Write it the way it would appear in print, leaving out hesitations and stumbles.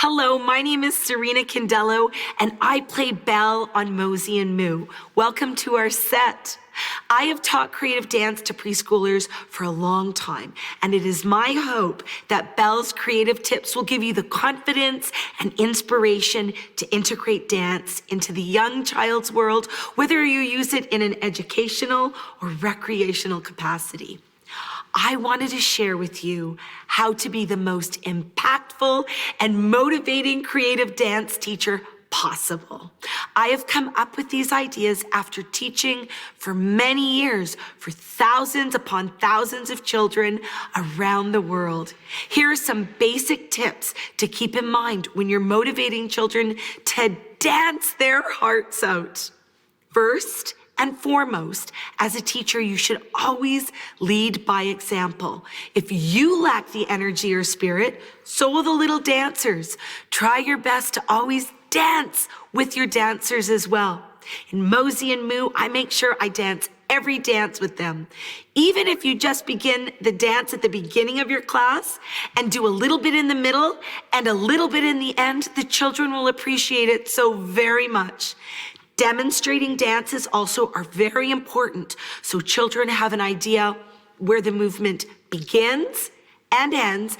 Hello, my name is Serena Candello, and I play Belle on MOSI Moo. Welcome to our set. I have taught creative dance to preschoolers for a long time, and it is my hope that Belle's creative tips will give you the confidence and inspiration to integrate dance into the young child's world, whether you use it in an educational or recreational capacity. I wanted to share with you how to be the most impactful and motivating creative dance teacher possible. I have come up with these ideas after teaching for many years for thousands upon thousands of children around the world. Here are some basic tips to keep in mind when you're motivating children to dance their hearts out. First and foremost, as a teacher, you should always lead by example. If you lack the energy or spirit, so will the little dancers. Try your best to always dance with your dancers as well. In MOSI Moo, I make sure I dance every dance with them. Even if you just begin the dance at the beginning of your class and do a little bit in the middle and a little bit in the end, the children will appreciate it so very much. Demonstrating dances also are very important, so children have an idea where the movement begins and ends,